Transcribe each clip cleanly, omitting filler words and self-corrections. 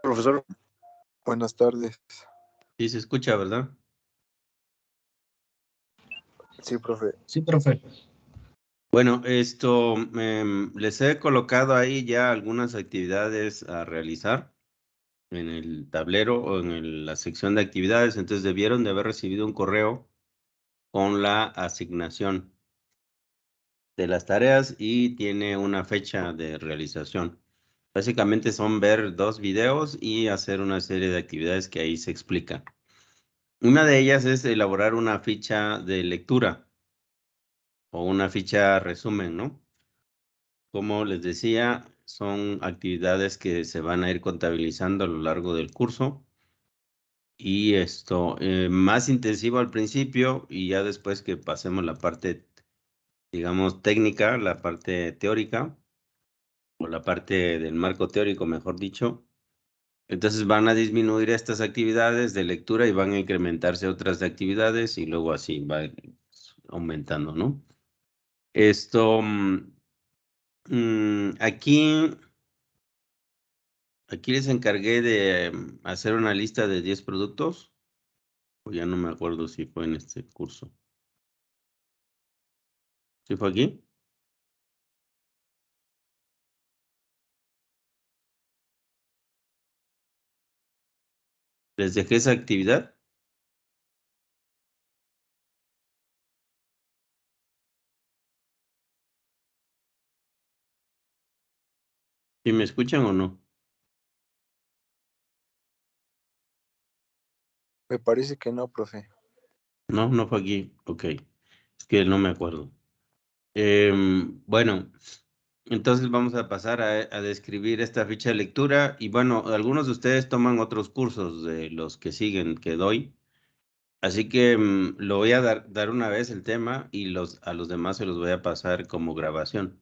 Profesor, buenas tardes. Sí, se escucha, ¿verdad? Sí, profe. Sí, profe. Bueno, les he colocado ahí ya algunas actividades a realizar en el tablero o en la sección de actividades. Entonces debieron de haber recibido un correo con la asignación de las tareas y tiene una fecha de realización. Básicamente son ver 2 videos y hacer una serie de actividades que ahí se explica. Una de ellas es elaborar una ficha de lectura o una ficha resumen, ¿no? Como les decía, son actividades que se van a ir contabilizando a lo largo del curso. Y más intensivo al principio y ya después que pasemos la parte, digamos, técnica, la parte teórica, o la parte del marco teórico, mejor dicho. Entonces van a disminuir estas actividades de lectura y van a incrementarse otras actividades y luego así va aumentando, ¿no? Aquí les encargué de hacer una lista de 10 productos, o ya no me acuerdo si fue en este curso. ¿Sí fue aquí? ¿Les dejé esa actividad? ¿Sí me escuchan o no? Me parece que no, profe. No, no fue aquí. Ok. Es que no me acuerdo. Bueno, entonces vamos a pasar a describir esta ficha de lectura. Y bueno, algunos de ustedes toman otros cursos de los que siguen que doy. Así que lo voy a dar una vez el tema y a los demás se los voy a pasar como grabación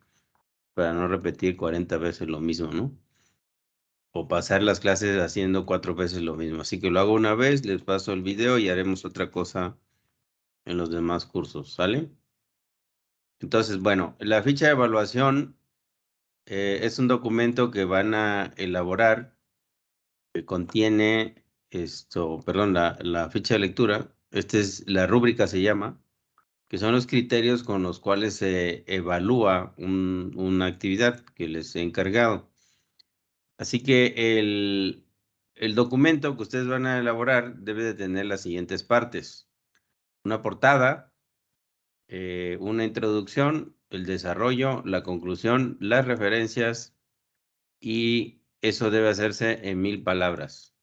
para no repetir 40 veces lo mismo, ¿no? O pasar las clases haciendo 4 veces lo mismo. Así que lo hago una vez, les paso el video y haremos otra cosa en los demás cursos, ¿sale? Entonces, bueno, la ficha de evaluación es un documento que van a elaborar que contiene la ficha de lectura. Esta es la rúbrica, se llama, que son los criterios con los cuales se evalúa una actividad que les he encargado. Así que el documento que ustedes van a elaborar debe de tener las siguientes partes. Una portada, una introducción, el desarrollo, la conclusión, las referencias y eso debe hacerse en 1000 palabras.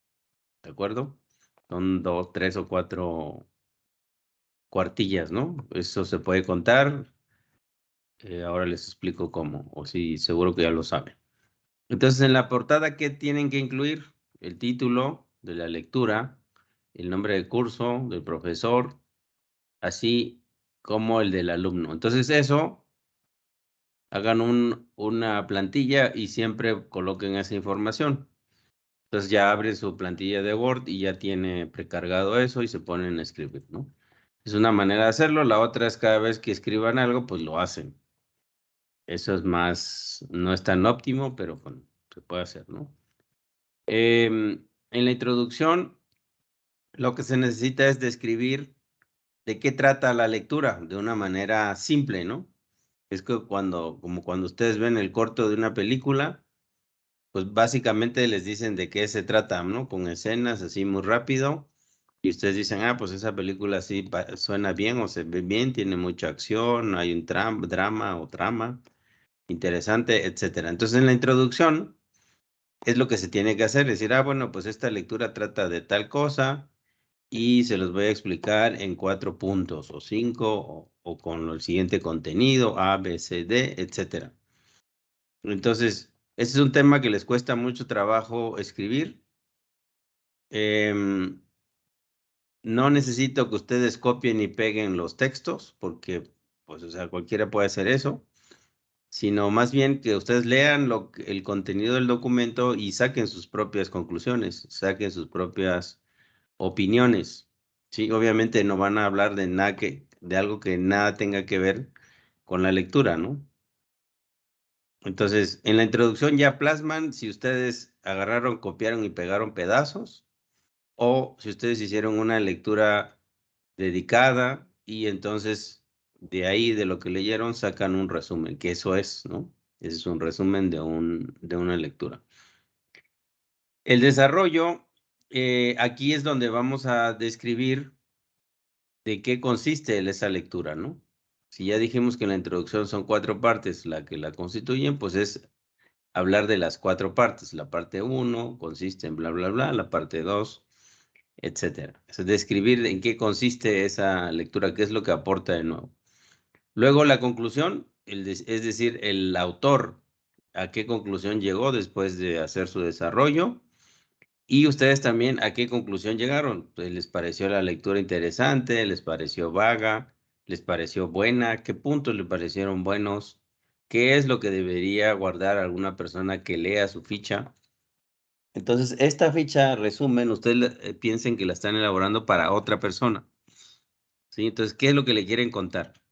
¿De acuerdo? Son 2, 3 o 4 cuartillas, ¿no? Eso se puede contar. Ahora les explico cómo, o si seguro que ya lo saben. Entonces, en la portada, ¿qué tienen que incluir? El título de la lectura, el nombre del curso, del profesor, así como el del alumno. Entonces, eso, hagan una plantilla y siempre coloquen esa información. Entonces, ya abren su plantilla de Word y ya tiene precargado eso y se ponen a escribir, ¿no? Es una manera de hacerlo. La otra es cada vez que escriban algo, pues lo hacen. Eso es más, no es tan óptimo, pero bueno, se puede hacer, ¿no? En la introducción, lo que se necesita es describir de qué trata la lectura de una manera simple, ¿no? Es que como cuando ustedes ven el corto de una película, pues básicamente les dicen de qué se trata, ¿no? Con escenas así muy rápido. Y ustedes dicen, pues esa película sí suena bien o se ve bien, tiene mucha acción, hay un drama o trama interesante, etcétera. Entonces, en la introducción es lo que se tiene que hacer, decir, bueno, pues esta lectura trata de tal cosa y se los voy a explicar en 4 puntos o 5 o con el siguiente contenido, A, B, C, D, etcétera. Entonces, este es un tema que les cuesta mucho trabajo escribir. No necesito que ustedes copien y peguen los textos, porque, pues, o sea, cualquiera puede hacer eso, sino más bien que ustedes lean el contenido del documento y saquen sus propias conclusiones, saquen sus propias opiniones. Sí, obviamente no van a hablar de algo que nada tenga que ver con la lectura, ¿no? Entonces, en la introducción ya plasman si ustedes agarraron, copiaron y pegaron pedazos o si ustedes hicieron una lectura dedicada y entonces de ahí, de lo que leyeron, sacan un resumen, que eso es, ¿no? Ese es un resumen de una lectura. El desarrollo, aquí es donde vamos a describir de qué consiste esa lectura, ¿no? Si ya dijimos que en la introducción son 4 partes la que la constituyen, pues es hablar de las 4 partes. La parte 1 consiste en bla, bla, bla, la parte 2, etcétera. Es describir en qué consiste esa lectura, qué es lo que aporta de nuevo. Luego la conclusión, es decir, el autor a qué conclusión llegó después de hacer su desarrollo. Y ustedes también, ¿a qué conclusión llegaron? Pues, ¿les pareció la lectura interesante? ¿Les pareció vaga? ¿Les pareció buena? ¿Qué puntos les parecieron buenos? ¿Qué es lo que debería guardar alguna persona que lea su ficha? Entonces, esta ficha, resumen, ustedes piensen que la están elaborando para otra persona, ¿sí? Entonces, ¿qué es lo que le quieren contar?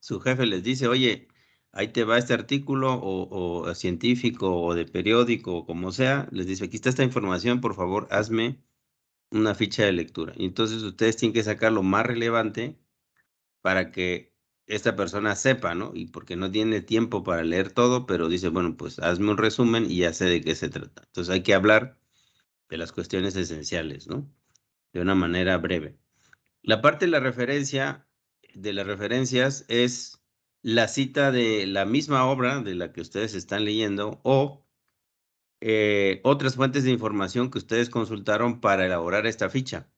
Su jefe les dice, oye, ahí te va este artículo o científico o de periódico o como sea, les dice, aquí está esta información, por favor, hazme una ficha de lectura. Y entonces ustedes tienen que sacar lo más relevante para que esta persona sepa, ¿no? Y porque no tiene tiempo para leer todo, pero dice, bueno, pues hazme un resumen y ya sé de qué se trata. Entonces hay que hablar de las cuestiones esenciales, ¿no? De una manera breve. La parte de la referencia, de las referencias, es la cita de la misma obra de la que ustedes están leyendo o otras fuentes de información que ustedes consultaron para elaborar esta ficha.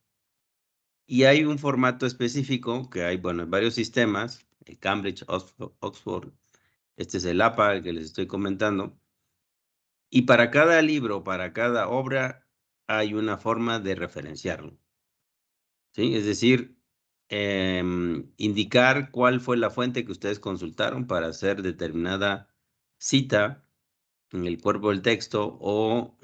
Y hay un formato específico que hay, bueno, en varios sistemas, el Cambridge, Oxford, este es el APA, el que les estoy comentando. Y para cada libro, para cada obra, hay una forma de referenciarlo. ¿Sí? Es decir, indicar cuál fue la fuente que ustedes consultaron para hacer determinada cita en el cuerpo del texto o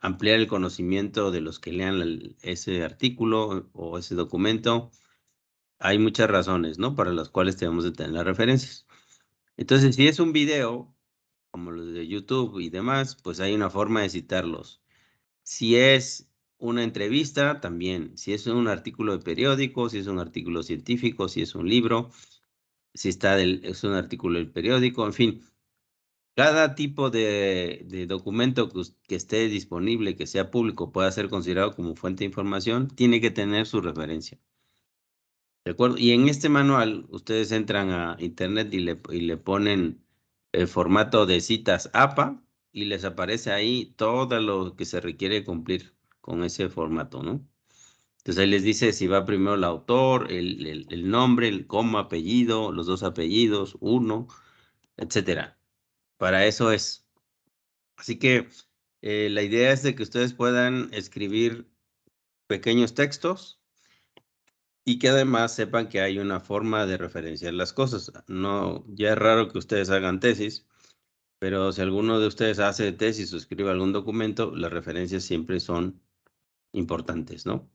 ampliar el conocimiento de los que lean ese artículo o ese documento. Hay muchas razones, ¿no? Para las cuales debemos de tener las referencias. Entonces, si es un video, como los de YouTube y demás, pues hay una forma de citarlos. Si es una entrevista, también. Si es un artículo de periódico, si es un artículo científico, si es un libro, si es un artículo del periódico, en fin. Cada tipo de documento que esté disponible, que sea público, pueda ser considerado como fuente de información, tiene que tener su referencia. ¿De acuerdo? Y en este manual, ustedes entran a internet y le ponen el formato de citas APA y les aparece ahí todo lo que se requiere cumplir con ese formato, ¿no? Entonces ahí les dice si va primero el autor, el nombre, el coma, apellido, los 2 apellidos, uno, etcétera. Para eso es. Así que la idea es de que ustedes puedan escribir pequeños textos y que además sepan que hay una forma de referenciar las cosas. No, ya es raro que ustedes hagan tesis, pero si alguno de ustedes hace tesis o escribe algún documento, las referencias siempre son importantes, ¿no?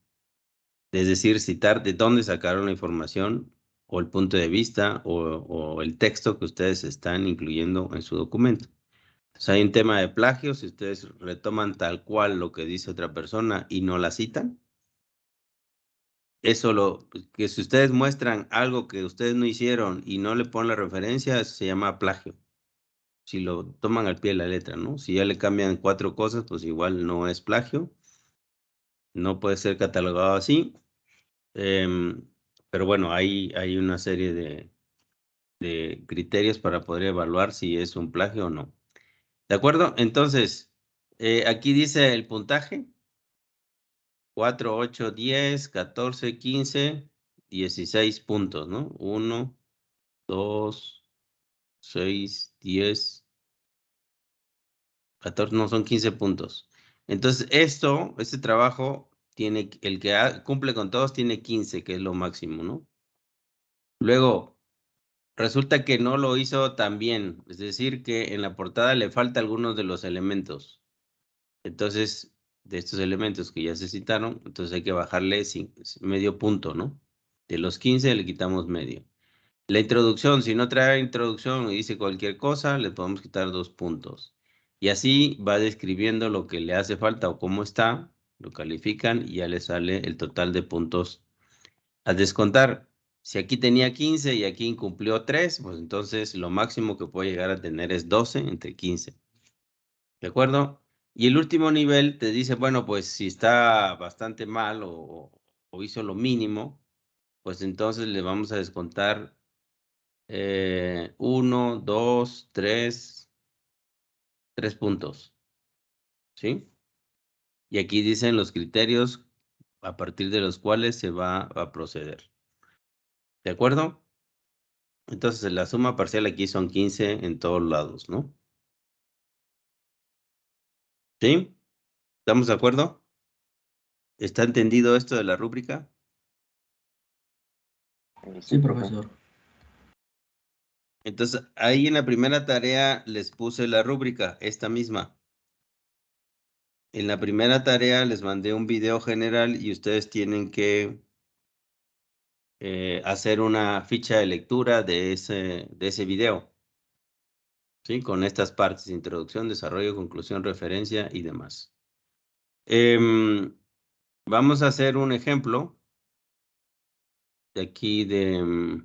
Es decir, citar de dónde sacaron la información o el punto de vista o el texto que ustedes están incluyendo en su documento. Entonces hay un tema de plagio, si ustedes retoman tal cual lo que dice otra persona y no la citan, eso que si ustedes muestran algo que ustedes no hicieron y no le ponen la referencia, eso se llama plagio. Si lo toman al pie de la letra, ¿no? Si ya le cambian 4 cosas, pues igual no es plagio. No puede ser catalogado así. Pero bueno, hay una serie de criterios para poder evaluar si es un plagio o no. ¿De acuerdo? Entonces, aquí dice el puntaje. 4, 8, 10, 14, 15, 16 puntos, ¿no? 1, 2, 6, 10, 14, no, son 15 puntos. Entonces, este trabajo, el que cumple con todos tiene 15, que es lo máximo, ¿no? Luego, resulta que no lo hizo tan bien, es decir, que en la portada le falta algunos de los elementos. Entonces, de estos elementos que ya se citaron, entonces hay que bajarle medio punto, ¿no? De los 15 le quitamos medio. La introducción, si no trae introducción y dice cualquier cosa, le podemos quitar 2 puntos. Y así va describiendo lo que le hace falta o cómo está, lo califican y ya le sale el total de puntos a descontar. Si aquí tenía 15 y aquí incumplió 3, pues entonces lo máximo que puede llegar a tener es 12 entre 15. ¿De acuerdo? Y el último nivel te dice, bueno, pues si está bastante mal o hizo lo mínimo, pues entonces le vamos a descontar 1, 2, 3 puntos. ¿Sí? Y aquí dicen los criterios a partir de los cuales se va a proceder. ¿De acuerdo? Entonces la suma parcial aquí son 15 en todos lados, ¿no? ¿Sí? ¿Estamos de acuerdo? ¿Está entendido esto de la rúbrica? Sí, profesor. Entonces, ahí en la primera tarea les puse la rúbrica, esta misma. En la primera tarea les mandé un video general y ustedes tienen que hacer una ficha de lectura de ese video. ¿Sí? Con estas partes, introducción, desarrollo, conclusión, referencia y demás. Vamos a hacer un ejemplo de aquí de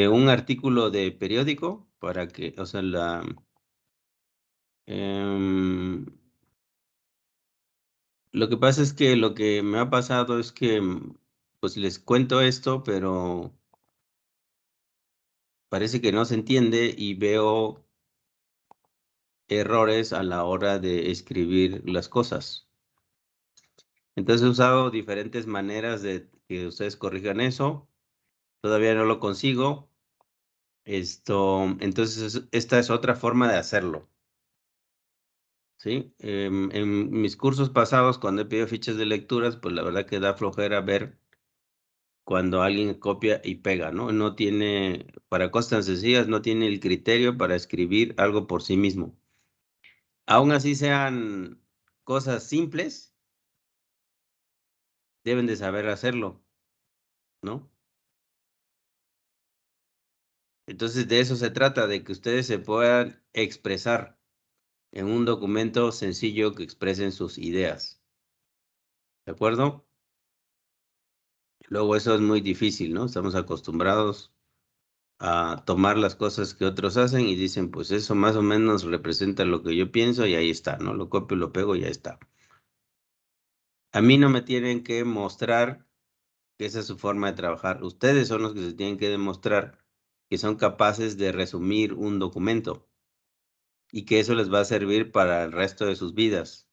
un artículo de periódico para que, o sea, lo que pasa es que lo que me ha pasado es que, pues les cuento esto, pero parece que no se entiende y veo errores a la hora de escribir las cosas. Entonces he usado diferentes maneras de que ustedes corrijan eso. Todavía no lo consigo. Entonces esta es otra forma de hacerlo. ¿Sí? En mis cursos pasados, cuando he pedido fichas de lecturas, pues la verdad que da flojera ver cuando alguien copia y pega, ¿no? No tiene, para cosas tan sencillas, no tiene el criterio para escribir algo por sí mismo. Aún así sean cosas simples, deben de saber hacerlo, ¿no? Entonces de eso se trata, de que ustedes se puedan expresar en un documento sencillo que expresen sus ideas. ¿De acuerdo? Luego eso es muy difícil, ¿no? Estamos acostumbrados a tomar las cosas que otros hacen y dicen, pues eso más o menos representa lo que yo pienso y ahí está, ¿no? Lo copio, lo pego y ya está. A mí no me tienen que mostrar que esa es su forma de trabajar. Ustedes son los que se tienen que demostrar que son capaces de resumir un documento y que eso les va a servir para el resto de sus vidas,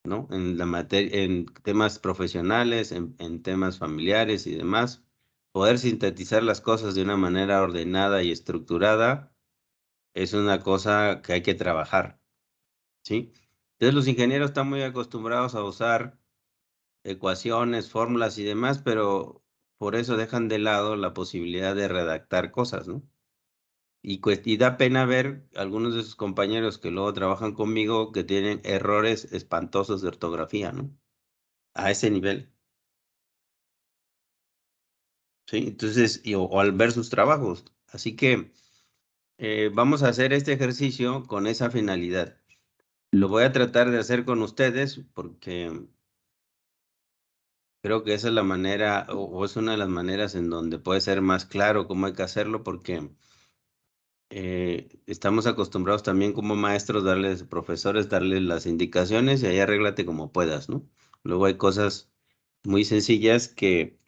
¿no? En la materia, en temas profesionales, en temas familiares y demás. Poder sintetizar las cosas de una manera ordenada y estructurada es una cosa que hay que trabajar, ¿sí? Entonces los ingenieros están muy acostumbrados a usar ecuaciones, fórmulas y demás, pero por eso dejan de lado la posibilidad de redactar cosas, ¿no? Y da pena ver algunos de sus compañeros que luego trabajan conmigo que tienen errores espantosos de ortografía, ¿no? A ese nivel, ¿sí? Entonces, o al ver sus trabajos. Así que vamos a hacer este ejercicio con esa finalidad. Lo voy a tratar de hacer con ustedes porque creo que esa es la manera o es una de las maneras en donde puede ser más claro cómo hay que hacerlo porque estamos acostumbrados también como maestros, profesores, darles las indicaciones y ahí arréglate como puedas, ¿no? Luego hay cosas muy sencillas que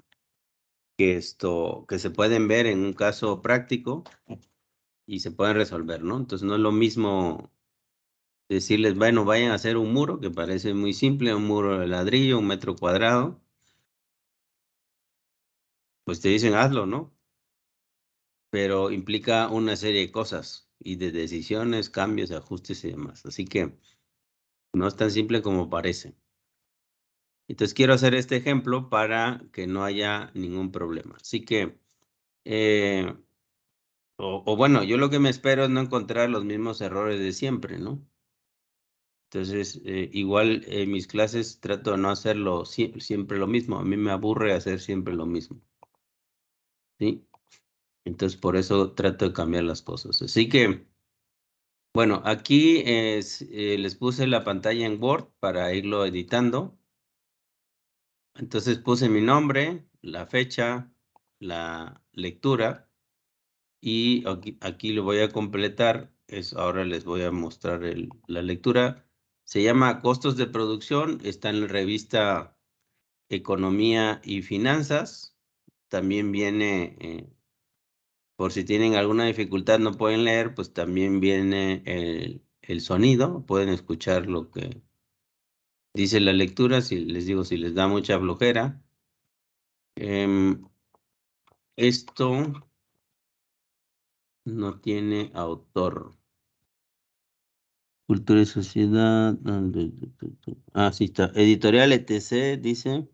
se pueden ver en un caso práctico y se pueden resolver, ¿no? Entonces no es lo mismo decirles, bueno, vayan a hacer un muro, que parece muy simple, un muro de ladrillo, 1 metro cuadrado, pues te dicen hazlo, ¿no? Pero implica una serie de cosas y de decisiones, cambios, ajustes y demás. Así que no es tan simple como parece. Entonces quiero hacer este ejemplo para que no haya ningún problema. Así que, o bueno, yo lo que me espero es no encontrar los mismos errores de siempre, ¿no? Entonces, igual en mis clases trato de no hacerlo siempre lo mismo. A mí me aburre hacer siempre lo mismo. ¿sí? Entonces, por eso trato de cambiar las cosas. Así que, bueno, aquí les puse la pantalla en Word para irlo editando. Entonces puse mi nombre, la fecha, la lectura y aquí lo voy a completar. Ahora les voy a mostrar la lectura. Se llama Costos de Producción. Está en la revista Economía y Finanzas. También viene, por si tienen alguna dificultad, no pueden leer, pues también viene el sonido. Pueden escuchar lo que dice la lectura. Si les digo, si les da mucha flojera. Esto no tiene autor. Cultura y sociedad. Ah, sí está. Editorial ETC dice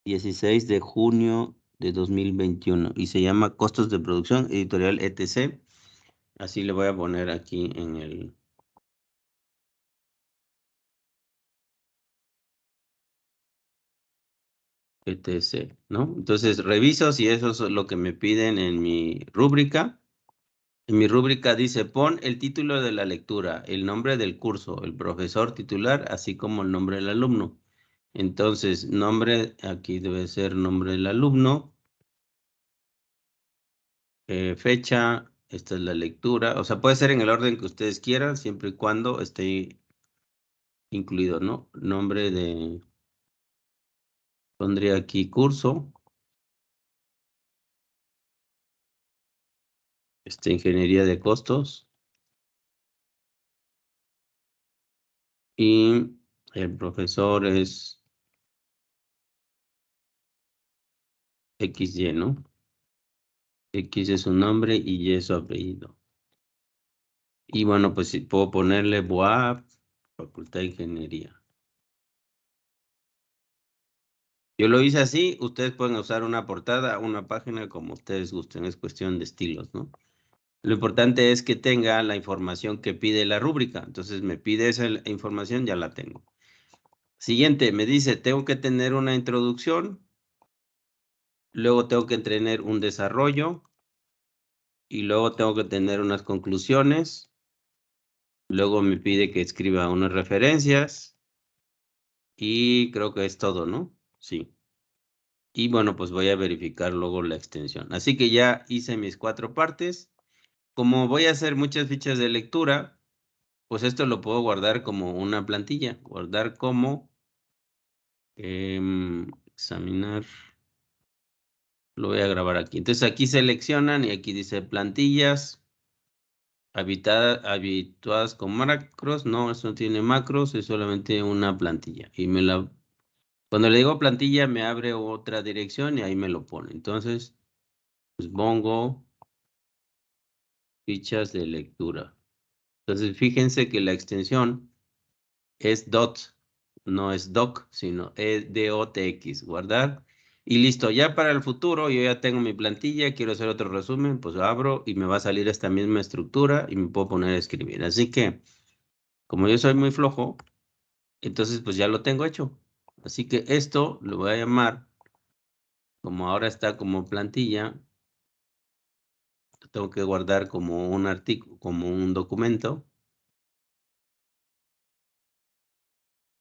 16 de junio de 2021 y se llama Costos de Producción, Editorial ETC. Así le voy a poner aquí en el ETC, ¿no? Entonces reviso si eso es lo que me piden en mi rúbrica. En mi rúbrica dice, pon el título de la lectura, el nombre del curso, el profesor titular, así como el nombre del alumno. Entonces, nombre, aquí debe ser nombre del alumno, fecha, esta es la lectura, o sea, puede ser en el orden que ustedes quieran, siempre y cuando esté incluido, ¿no? Nombre de, pondría aquí curso, ingeniería de costos, y el profesor es XY, ¿no? X es su nombre y Y es su apellido. Y bueno, pues si puedo ponerle BUAP, Facultad de Ingeniería. Yo lo hice así, ustedes pueden usar una portada, una página, como ustedes gusten, es cuestión de estilos, ¿no? Lo importante es que tenga la información que pide la rúbrica. Entonces me pide esa información, ya la tengo. Siguiente, me dice, tengo que tener una introducción, luego tengo que tener un desarrollo, y luego tengo que tener unas conclusiones, luego me pide que escriba unas referencias, y creo que es todo, ¿no? Sí. Y bueno, pues voy a verificar luego la extensión. Así que ya hice mis 4 partes. Como voy a hacer muchas fichas de lectura, pues esto lo puedo guardar como una plantilla. Guardar como examinar. Lo voy a grabar aquí. Entonces aquí seleccionan y aquí dice plantillas habituadas con macros. No, eso no tiene macros, es solamente una plantilla. Y cuando le digo plantilla me abre otra dirección y ahí me lo pone. Entonces, pues pongo fichas de lectura. Entonces, fíjense que la extensión es DOT, no es DOC, sino es DOTX, guardar. Y listo, ya para el futuro yo ya tengo mi plantilla, quiero hacer otro resumen, pues lo abro y me va a salir esta misma estructura y me puedo poner a escribir. Así que, como yo soy muy flojo, entonces pues ya lo tengo hecho. Así que esto lo voy a llamar, como ahora está como plantilla, lo tengo que guardar como un artículo, como un documento.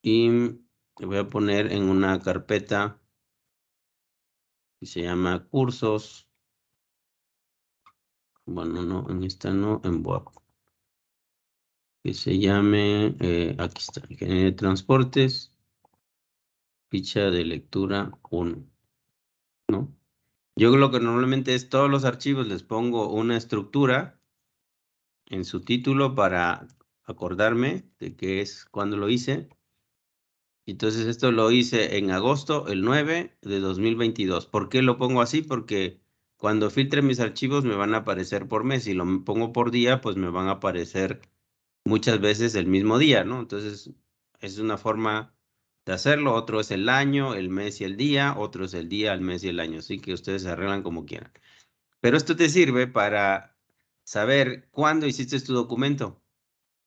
Y le voy a poner en una carpeta que se llama cursos. Bueno, no, en esta no, en BOAP. Que se llame, aquí está, Ingeniería de Transportes, ficha de lectura 1, ¿no? Yo lo que normalmente es todos los archivos les pongo una estructura en su título para acordarme de qué es cuando lo hice. Entonces esto lo hice en agosto, el 9 de 2022. ¿Por qué lo pongo así? Porque cuando filtre mis archivos me van a aparecer por mes. Si lo pongo por día, pues me van a aparecer muchas veces el mismo día, ¿no? Entonces es una forma de hacerlo. Otro es el año, el mes y el día. Otro es el día, el mes y el año. Así que ustedes se arreglan como quieran. Pero esto te sirve para saber cuándo hiciste tu documento.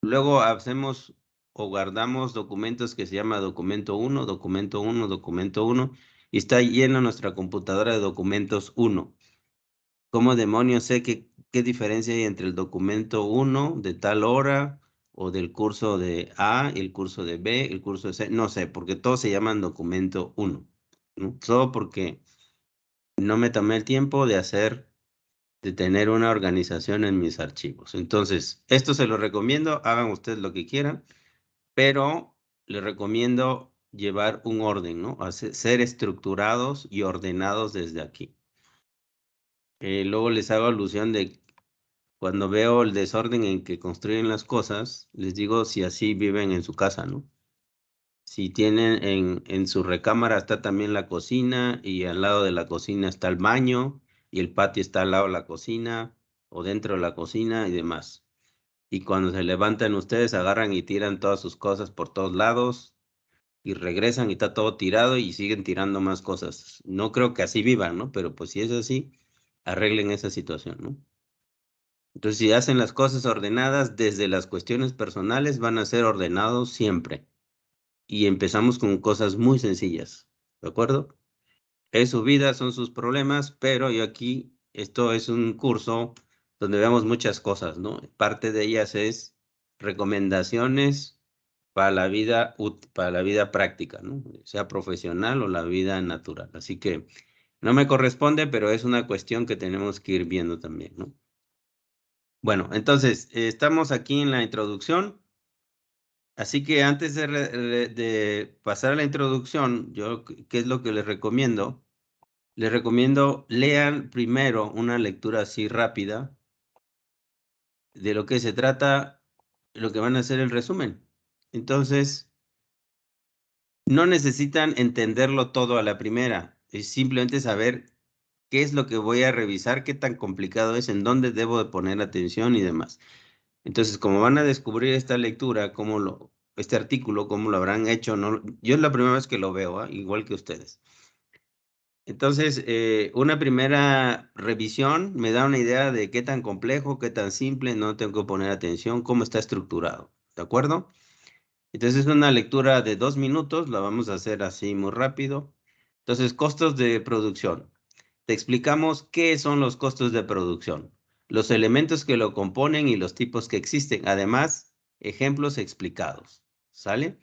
Luego hacemos o guardamos documentos que se llama documento 1, documento 1, documento 1, y está llena nuestra computadora de documentos 1. ¿Cómo demonios sé qué diferencia hay entre el documento 1 de tal hora o del curso de A, el curso de B, el curso de C? No sé, porque todos se llaman documento 1, ¿no? Todo porque no me tomé el tiempo de tener una organización en mis archivos. Entonces, esto se lo recomiendo, hagan ustedes lo que quieran, pero les recomiendo llevar un orden, ¿no? Ser estructurados y ordenados desde aquí. Luego les hago alusión de cuando veo el desorden en que construyen las cosas, les digo si así viven en su casa, ¿no? Si tienen en su recámara está también la cocina y al lado de la cocina está el baño y el patio está al lado de la cocina o dentro de la cocina y demás. Y cuando se levantan ustedes agarran y tiran todas sus cosas por todos lados y regresan y está todo tirado y siguen tirando más cosas. No creo que así vivan, ¿no? Pero pues si es así, arreglen esa situación, ¿no? Entonces, si hacen las cosas ordenadas desde las cuestiones personales, van a ser ordenados siempre. Y empezamos con cosas muy sencillas, ¿de acuerdo? Es su vida, son sus problemas, pero yo aquí, esto es un curso donde vemos muchas cosas, ¿no? Parte de ellas es recomendaciones para la vida, para la vida práctica, ¿no? Sea profesional o la vida natural. Así que no me corresponde, pero es una cuestión que tenemos que ir viendo también, ¿no? Bueno, entonces, estamos aquí en la introducción. Así que antes de pasar a la introducción, yo, ¿qué es lo que les recomiendo? Les recomiendo lean primero una lectura así rápida de lo que se trata, lo que van a hacer el resumen. Entonces, no necesitan entenderlo todo a la primera, es simplemente saber qué es lo que voy a revisar, qué tan complicado es, en dónde debo de poner atención y demás. Entonces, como van a descubrir esta lectura, este artículo, cómo lo habrán hecho, no, yo es la primera vez que lo veo, ¿ah? Igual que ustedes. Entonces, una primera revisión me da una idea de qué tan complejo, qué tan simple, no tengo que poner atención, cómo está estructurado, ¿de acuerdo? Entonces, es una lectura de 2 minutos, la vamos a hacer así muy rápido. Entonces, costos de producción. Te explicamos qué son los costos de producción, los elementos que lo componen y los tipos que existen. Además, ejemplos explicados. ¿Sale?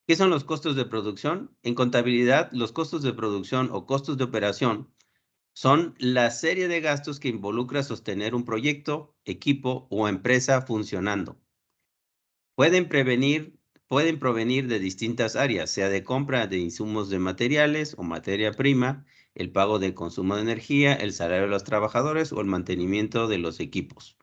¿Qué son los costos de producción? En contabilidad, los costos de producción o costos de operación son la serie de gastos que involucra sostener un proyecto, equipo o empresa funcionando. Pueden provenir de distintas áreas, sea de compra de insumos de materiales o materia prima, el pago de consumo de energía, el salario de los trabajadores o el mantenimiento de los equipos.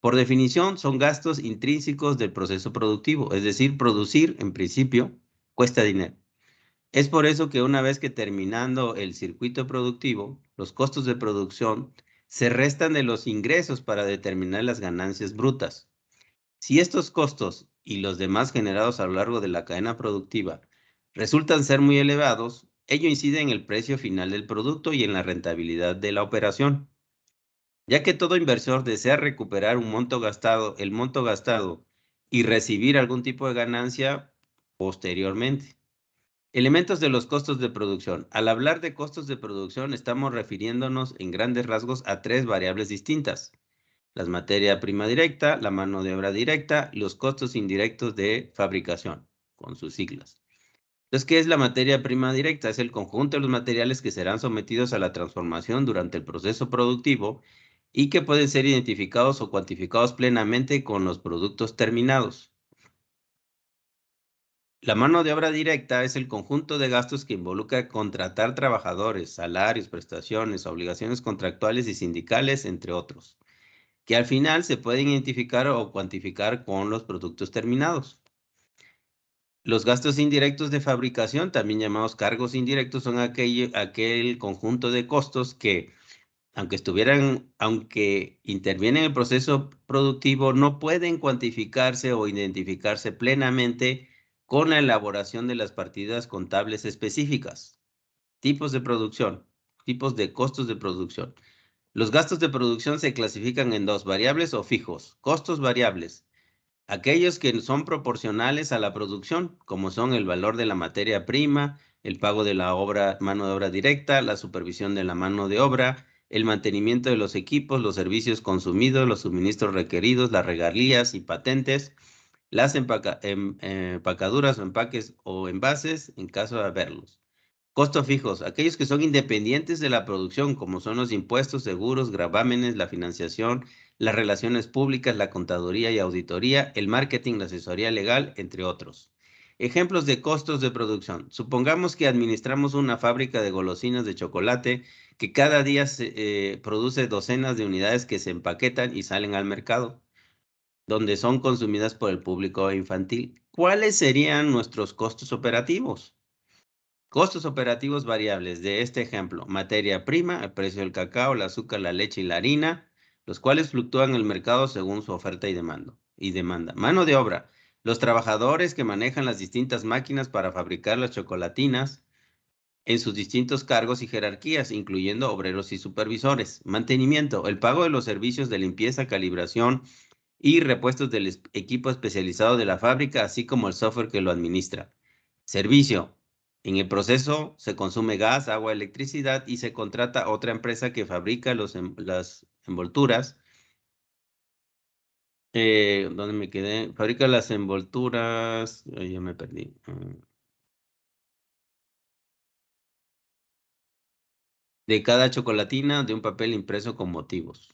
Por definición, son gastos intrínsecos del proceso productivo, es decir, producir, en principio, cuesta dinero. Es por eso que una vez que terminando el circuito productivo, los costos de producción se restan de los ingresos para determinar las ganancias brutas. Si estos costos y los demás generados a lo largo de la cadena productiva resultan ser muy elevados, ello incide en el precio final del producto y en la rentabilidad de la operación. Ya que todo inversor desea recuperar el monto gastado y recibir algún tipo de ganancia posteriormente. Elementos de los costos de producción. Al hablar de costos de producción, estamos refiriéndonos en grandes rasgos a 3 variables distintas: la materia prima directa, la mano de obra directa y los costos indirectos de fabricación, con sus siglas. Entonces, ¿qué es la materia prima directa? Es el conjunto de los materiales que serán sometidos a la transformación durante el proceso productivo y que pueden ser identificados o cuantificados plenamente con los productos terminados. La mano de obra directa es el conjunto de gastos que involucra contratar trabajadores, salarios, prestaciones, obligaciones contractuales y sindicales, entre otros, que al final se pueden identificar o cuantificar con los productos terminados. Los gastos indirectos de fabricación, también llamados cargos indirectos, son aquel conjunto de costos que, aunque intervienen en el proceso productivo, no pueden cuantificarse o identificarse plenamente con la elaboración de las partidas contables específicas. Tipos de producción, tipos de costos de producción. Los gastos de producción se clasifican en 2: variables o fijos. Costos variables: aquellos que son proporcionales a la producción, como son el valor de la materia prima, el pago de la mano de obra directa, la supervisión de la mano de obra, el mantenimiento de los equipos, los servicios consumidos, los suministros requeridos, las regalías y patentes, las empacaduras o empaques o envases en caso de haberlos. Costos fijos, aquellos que son independientes de la producción, como son los impuestos, seguros, gravámenes, la financiación, las relaciones públicas, la contaduría y auditoría, el marketing, la asesoría legal, entre otros. Ejemplos de costos de producción. Supongamos que administramos una fábrica de golosinas de chocolate que cada día produce docenas de unidades que se empaquetan y salen al mercado, donde son consumidas por el público infantil. ¿Cuáles serían nuestros costos operativos? Costos operativos variables de este ejemplo: materia prima, el precio del cacao, el azúcar, la leche y la harina, los cuales fluctúan en el mercado según su oferta y demanda. Mano de obra, los trabajadores que manejan las distintas máquinas para fabricar las chocolatinas en sus distintos cargos y jerarquías, incluyendo obreros y supervisores. Mantenimiento, el pago de los servicios de limpieza, calibración y repuestos del equipo especializado de la fábrica, así como el software que lo administra. Servicio. En el proceso se consume gas, agua, electricidad y se contrata otra empresa que fabrica las envolturas. ¿Dónde me quedé? Fabrica las envolturas. Ya me perdí. De cada chocolatina de un papel impreso con motivos.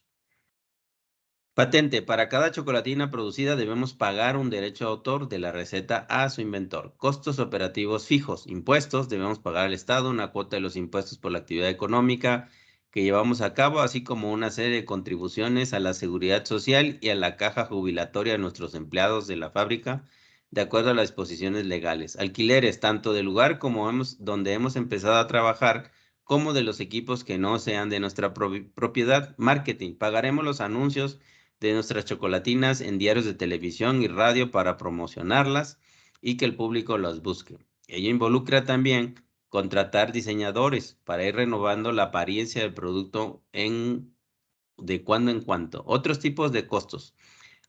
Patente. Para cada chocolatina producida debemos pagar un derecho de autor de la receta a su inventor. Costos operativos fijos. Impuestos. Debemos pagar al Estado una cuota de los impuestos por la actividad económica que llevamos a cabo, así como una serie de contribuciones a la seguridad social y a la caja jubilatoria de nuestros empleados de la fábrica, de acuerdo a las disposiciones legales. Alquileres, tanto del lugar como donde hemos empezado a trabajar, como de los equipos que no sean de nuestra propiedad. Marketing. Pagaremos los anuncios de nuestras chocolatinas en diarios de televisión y radio para promocionarlas y que el público las busque. Ello involucra también contratar diseñadores para ir renovando la apariencia del producto de cuando en cuando. Otros tipos de costos.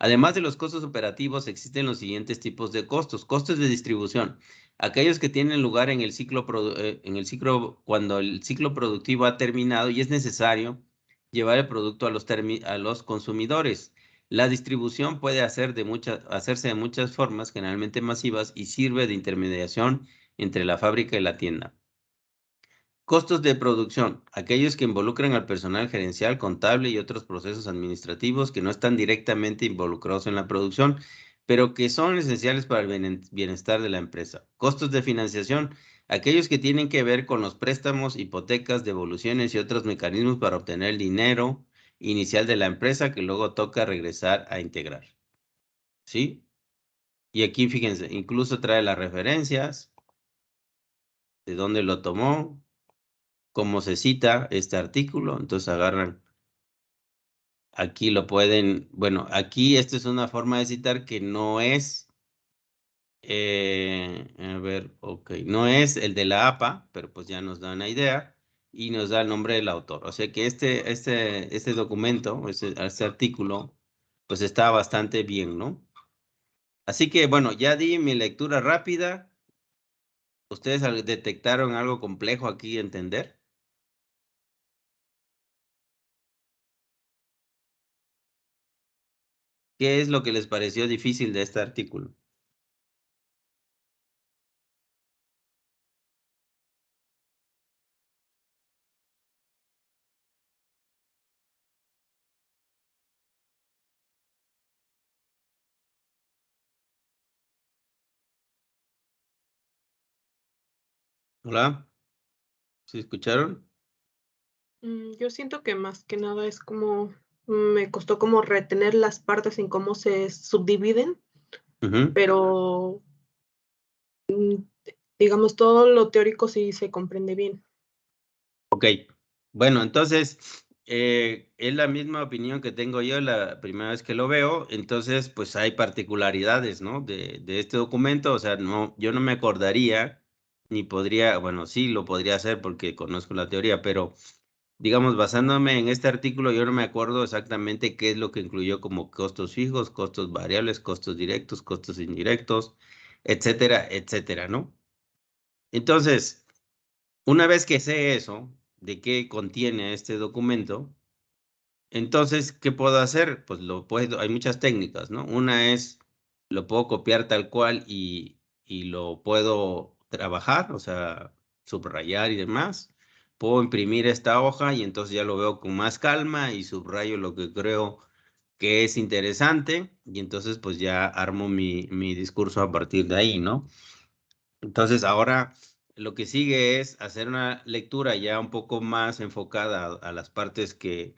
Además de los costos operativos, existen los siguientes tipos de costos. Costos de distribución. Aquellos que tienen lugar en el ciclo, cuando el ciclo productivo ha terminado y es necesario llevar el producto a los consumidores. La distribución puede hacerse de muchas formas, generalmente masivas, y sirve de intermediación entre la fábrica y la tienda. Costos de producción, aquellos que involucran al personal gerencial, contable y otros procesos administrativos que no están directamente involucrados en la producción, pero que son esenciales para el bienestar de la empresa. Costos de financiación, aquellos que tienen que ver con los préstamos, hipotecas, devoluciones y otros mecanismos para obtener el dinero inicial de la empresa que luego toca regresar a integrar. ¿Sí? Y aquí fíjense, incluso trae las referencias, de dónde lo tomó, cómo se cita este artículo. Entonces agarran, aquí lo pueden, bueno, aquí esta es una forma de citar que no es, a ver, ok, no es el de la APA, pero pues ya nos da una idea y nos da el nombre del autor. O sea que este documento, este artículo, pues está bastante bien, ¿no? Así que bueno, ya di mi lectura rápida. ¿Ustedes detectaron algo complejo aquí a entender? ¿Qué es lo que les pareció difícil de este artículo? ¿Hola? ¿Sí escucharon? Yo siento que más que nada es como, me costó como retener las partes en cómo se subdividen, Ujú. pero digamos, todo lo teórico sí se comprende bien. Ok, bueno, entonces es la misma opinión que tengo yo la primera vez que lo veo. Entonces pues hay particularidades, ¿no? De este documento. O sea, no, yo no me acordaría ni podría, bueno, sí lo podría hacer porque conozco la teoría, pero digamos, basándome en este artículo, yo no me acuerdo exactamente qué es lo que incluyó como costos fijos, costos variables, costos directos, costos indirectos, etcétera, etcétera, ¿no? Entonces, una vez que sé eso, de qué contiene este documento, entonces, ¿qué puedo hacer? Pues hay muchas técnicas, ¿no? Una es, lo puedo copiar tal cual y lo puedo trabajar, o sea, subrayar y demás. Puedo imprimir esta hoja y entonces ya lo veo con más calma y subrayo lo que creo que es interesante y entonces pues ya armo mi discurso a partir de ahí, ¿no? Entonces ahora lo que sigue es hacer una lectura ya un poco más enfocada a las partes que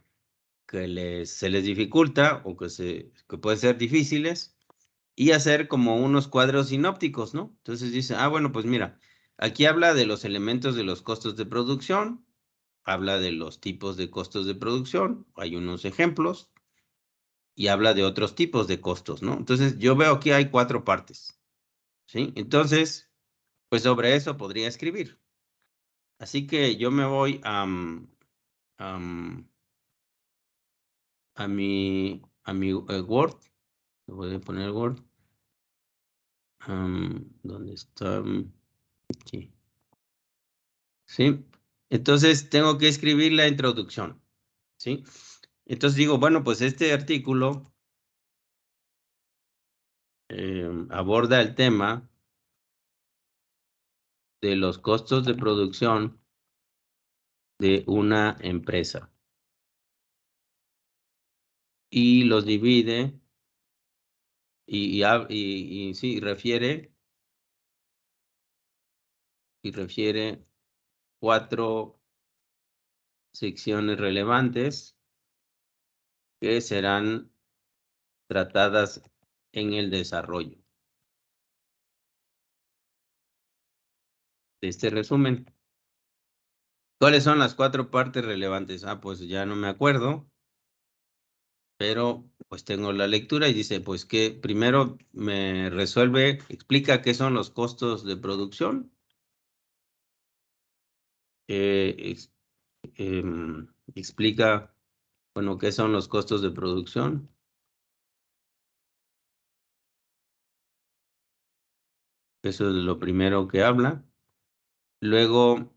se les dificulta o que pueden ser difíciles y hacer como unos cuadros sinópticos, ¿no? Entonces dice, bueno, pues mira, aquí habla de los elementos de los costos de producción, habla de los tipos de costos de producción, hay unos ejemplos, y habla de otros tipos de costos, ¿no? Entonces yo veo que hay 4 partes, ¿sí? Entonces, pues sobre eso podría escribir. Así que yo me voy a mi Word, le voy a poner Word. ¿Dónde está? Aquí. Sí. Entonces tengo que escribir la introducción. ¿Sí? Entonces digo, bueno, pues este artículo aborda el tema de los costos de producción de una empresa. Y los divide y sí, refiere 4 secciones relevantes que serán tratadas en el desarrollo de este resumen. ¿Cuáles son las 4 partes relevantes? Pues ya no me acuerdo, pero pues tengo la lectura y dice, pues que primero me explica qué son los costos de producción. Explica, bueno, qué son los costos de producción. Eso es lo primero que habla. Luego,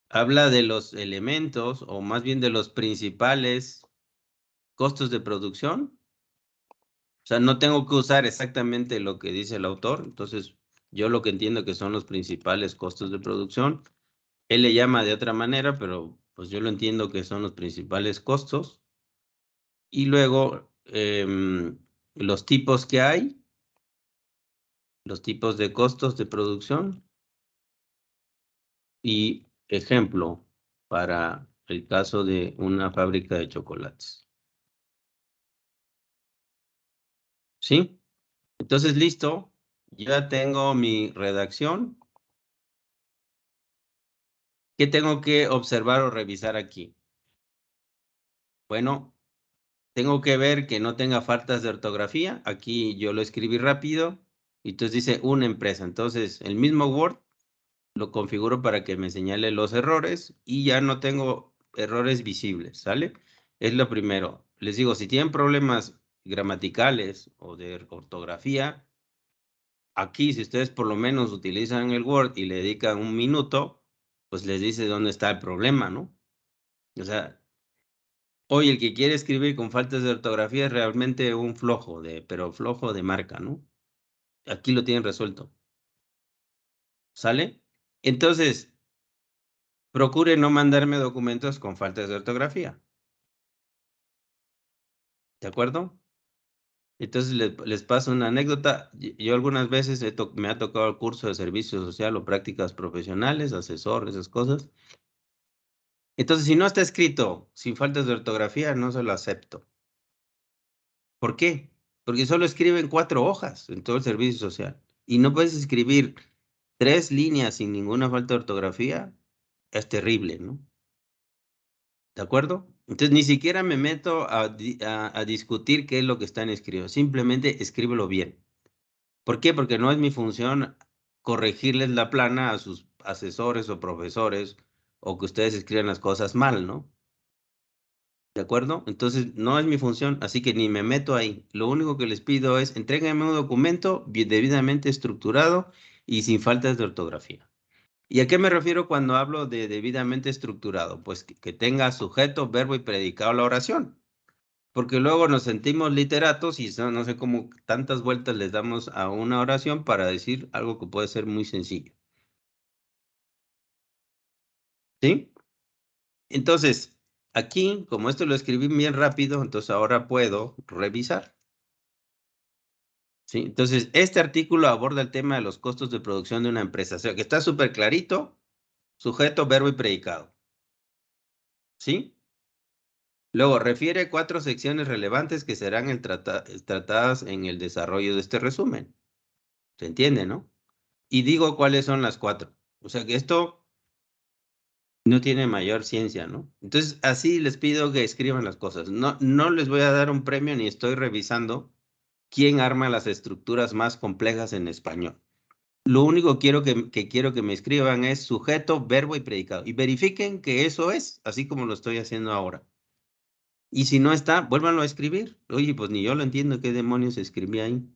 habla de los elementos, o más bien de los principales costos de producción. O sea, no tengo que usar exactamente lo que dice el autor. Entonces, yo lo que entiendo que son los principales costos de producción. Él le llama de otra manera, pero pues yo lo entiendo que son los principales costos. Y luego, los tipos que hay, los tipos de costos de producción. Y ejemplo para el caso de una fábrica de chocolates. ¿Sí? Entonces, listo. Ya tengo mi redacción. ¿Qué tengo que observar o revisar aquí? Bueno, tengo que ver que no tenga faltas de ortografía. Aquí yo lo escribí rápido. Y entonces dice una empresa. Entonces, el mismo Word lo configuro para que me señale los errores y ya no tengo errores visibles, ¿sale? Es lo primero. Les digo, si tienen problemas gramaticales o de ortografía, aquí si ustedes por lo menos utilizan el Word y le dedican un minuto, pues les dice dónde está el problema, ¿no? O sea, hoy el que quiere escribir con faltas de ortografía es realmente un flojo, pero flojo de marca, ¿no? Aquí lo tienen resuelto. ¿Sale? Entonces, procure no mandarme documentos con faltas de ortografía. ¿De acuerdo? Entonces les paso una anécdota. Yo algunas veces me ha tocado el curso de servicio social o prácticas profesionales, asesor, esas cosas. Entonces, si no está escrito sin faltas de ortografía, no se lo acepto. ¿Por qué? Porque solo escriben 4 hojas en todo el servicio social. Y no puedes escribir 3 líneas sin ninguna falta de ortografía. Es terrible, ¿no? ¿De acuerdo? Entonces, ni siquiera me meto a discutir qué es lo que están escribiendo. Simplemente escríbelo bien. ¿Por qué? Porque no es mi función corregirles la plana a sus asesores o profesores o que ustedes escriban las cosas mal, ¿no? ¿De acuerdo? Entonces, no es mi función, así que ni me meto ahí. Lo único que les pido es entréguenme un documento debidamente estructurado y sin faltas de ortografía. ¿Y a qué me refiero cuando hablo de debidamente estructurado? Pues que tenga sujeto, verbo y predicado la oración. Porque luego nos sentimos literatos y no sé cómo tantas vueltas les damos a una oración para decir algo que puede ser muy sencillo. ¿Sí? Entonces, aquí, como esto lo escribí bien rápido, entonces ahora puedo revisar. ¿Sí? Entonces, este artículo aborda el tema de los costos de producción de una empresa. O sea, que está súper clarito, sujeto, verbo y predicado. ¿Sí? Luego, refiere 4 secciones relevantes que serán tratadas en el desarrollo de este resumen. ¿Se entiende, no? Y digo cuáles son las 4. O sea, que esto no tiene mayor ciencia, ¿no? Entonces, así les pido que escriban las cosas. No les voy a dar un premio ni estoy revisando quién arma las estructuras más complejas en español. Lo único que quiero que me escriban es sujeto, verbo y predicado. Y verifiquen que eso es, así como lo estoy haciendo ahora. Y si no está, vuélvanlo a escribir. Oye, pues ni yo lo entiendo qué demonios escribí ahí.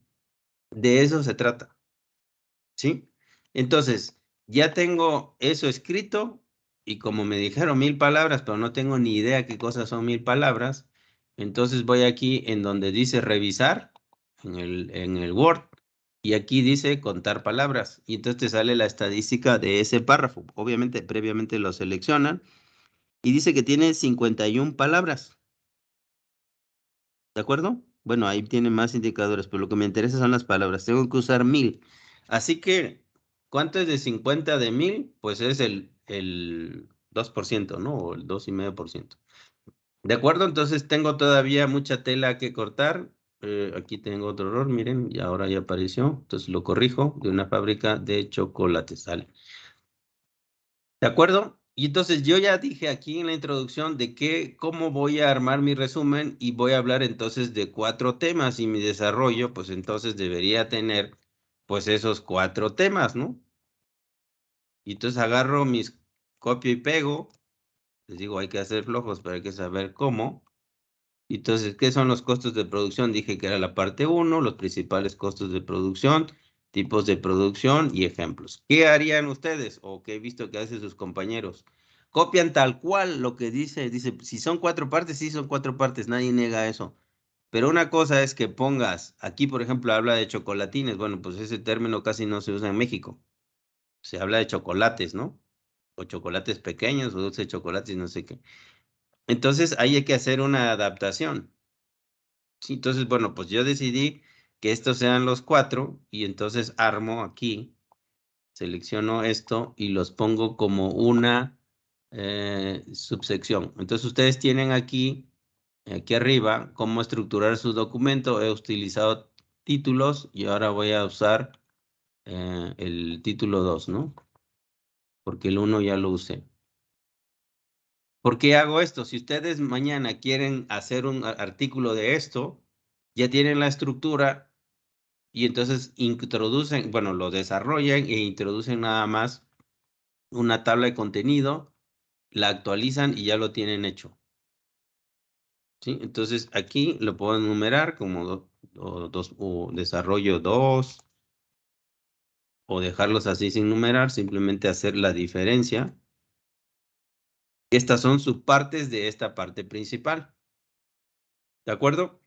De eso se trata. ¿Sí? Entonces, ya tengo eso escrito y como me dijeron 1000 palabras, pero no tengo ni idea qué cosas son 1000 palabras, entonces voy aquí en donde dice revisar, en el Word, y aquí dice contar palabras. Y entonces te sale la estadística de ese párrafo. Obviamente, previamente lo seleccionan y dice que tiene 51 palabras. ¿De acuerdo? Bueno, ahí tiene más indicadores, pero lo que me interesa son las palabras. Tengo que usar 1000. Así que, ¿cuánto es de 50 de 1000? Pues es el 2%, ¿no? O el 2,5%. ¿De acuerdo? Entonces tengo todavía mucha tela que cortar. Aquí tengo otro error, miren, y ahora ya apareció. Entonces lo corrijo, de una fábrica de chocolates, ¿sale? ¿De acuerdo? Y entonces yo ya dije aquí en la introducción de cómo voy a armar mi resumen y voy a hablar entonces de 4 temas y mi desarrollo, pues entonces debería tener pues esos 4 temas, ¿no? Y entonces agarro mis copio y pego, les digo hay que hacer flojos, pero hay que saber cómo. Y entonces, ¿qué son los costos de producción? Dije que era la parte 1, los principales costos de producción, tipos de producción y ejemplos. ¿Qué harían ustedes o qué he visto que hacen sus compañeros? Copian tal cual lo que dice, si son 4 partes, sí son 4 partes, nadie niega eso. Pero una cosa es que pongas, aquí por ejemplo habla de chocolatines, bueno, pues ese término casi no se usa en México. Se habla de chocolates, ¿no? O chocolates pequeños o dulce de chocolates, no sé qué. Entonces ahí hay que hacer una adaptación. Sí, entonces, bueno, pues yo decidí que estos sean los 4 y entonces armo aquí, selecciono esto y los pongo como una subsección. Entonces ustedes tienen aquí arriba, cómo estructurar su documento. He utilizado títulos y ahora voy a usar el título 2, ¿no? Porque el 1 ya lo usé. ¿Por qué hago esto? Si ustedes mañana quieren hacer un artículo de esto, ya tienen la estructura. Y entonces introducen, bueno, lo desarrollan e introducen nada más una tabla de contenido, la actualizan y ya lo tienen hecho. ¿Sí? Entonces aquí lo puedo enumerar como o desarrollo 2 o dejarlos así sin numerar, simplemente hacer la diferencia. Estas son subpartes de esta parte principal. ¿De acuerdo?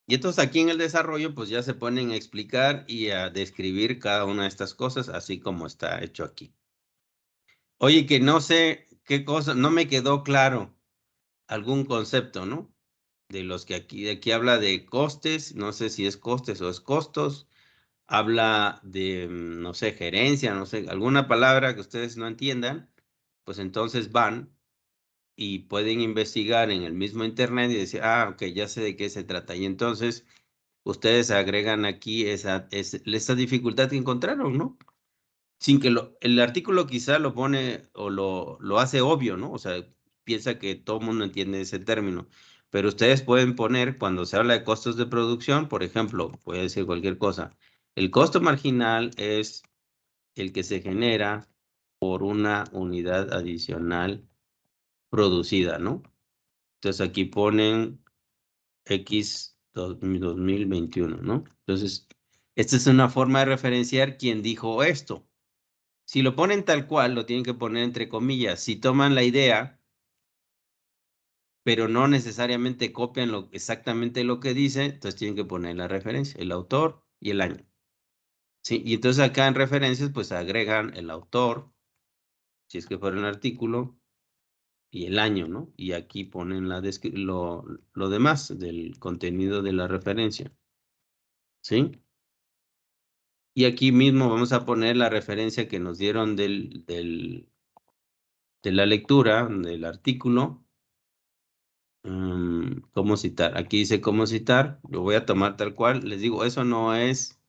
Y entonces aquí en el desarrollo pues ya se ponen a explicar y a describir cada una de estas cosas así como está hecho aquí. Oye, que no sé qué cosa, no me quedó claro algún concepto, ¿no? De los que aquí habla de costes, no sé si es costes o es costos, habla de, no sé, gerencia, no sé, alguna palabra que ustedes no entiendan, pues entonces van y pueden investigar en el mismo internet y decir, ah, ok, ya sé de qué se trata. Y entonces ustedes agregan aquí esa dificultad que encontraron, ¿no? Sin que el artículo quizá lo pone o lo hace obvio, ¿no? O sea, piensa que todo el mundo entiende ese término. Pero ustedes pueden poner, cuando se habla de costos de producción, por ejemplo, puede decir cualquier cosa. El costo marginal es el que se genera por una unidad adicional producida, ¿no? Entonces aquí ponen X 2021, ¿no? Entonces, esta es una forma de referenciar quién dijo esto. Si lo ponen tal cual, lo tienen que poner entre comillas. Si toman la idea, pero no necesariamente copian exactamente lo que dice, entonces tienen que poner la referencia, el autor y el año. ¿Sí? Y entonces acá en referencias, pues agregan el autor, si es que fuera un artículo, y el año, ¿no? Y aquí ponen lo demás del contenido de la referencia. ¿Sí? Y aquí mismo vamos a poner la referencia que nos dieron de la lectura, del artículo. ¿Cómo citar? Aquí dice cómo citar. Lo voy a tomar tal cual. Les digo, eso no es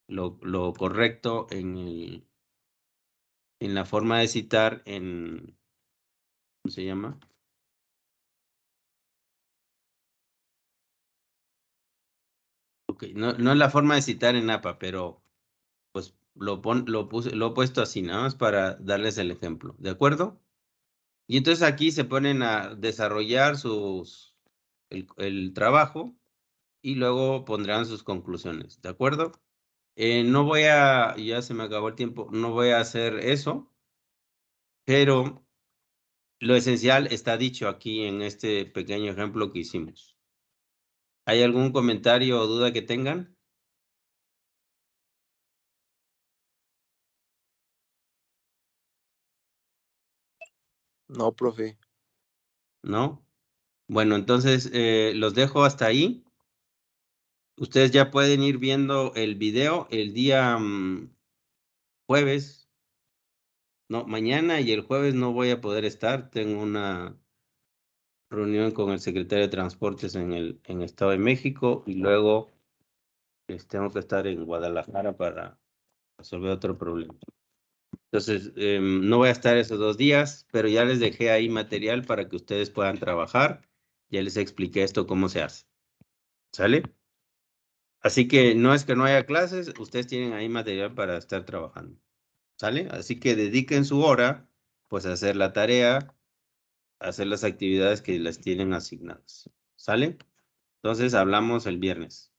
lo correcto en la forma de citar ¿cómo se llama? Ok, no es la forma de citar en APA, pero pues lo he puesto así, nada más para darles el ejemplo, ¿de acuerdo? Y entonces aquí se ponen a desarrollar el trabajo y luego pondrán sus conclusiones, ¿de acuerdo? Ya se me acabó el tiempo, no voy a hacer eso, pero lo esencial está dicho aquí en este pequeño ejemplo que hicimos. ¿Hay algún comentario o duda que tengan? No, profe. ¿No? Bueno, entonces los dejo hasta ahí. Ustedes ya pueden ir viendo el video el día jueves. No, mañana y el jueves no voy a poder estar. Tengo una reunión con el secretario de Transportes en Estado de México y luego tengo que estar en Guadalajara para resolver otro problema. Entonces, no voy a estar esos 2 días, pero ya les dejé ahí material para que ustedes puedan trabajar. Ya les expliqué esto cómo se hace. ¿Sale? Así que no es que no haya clases, ustedes tienen ahí material para estar trabajando. ¿Sale? Así que dediquen su hora, pues a hacer la tarea, a hacer las actividades que les tienen asignadas. ¿Sale? Entonces hablamos el viernes.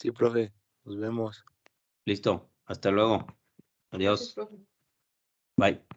Sí, profe. Nos vemos. Listo. Hasta luego. Gracias, Adiós. profe. Bye.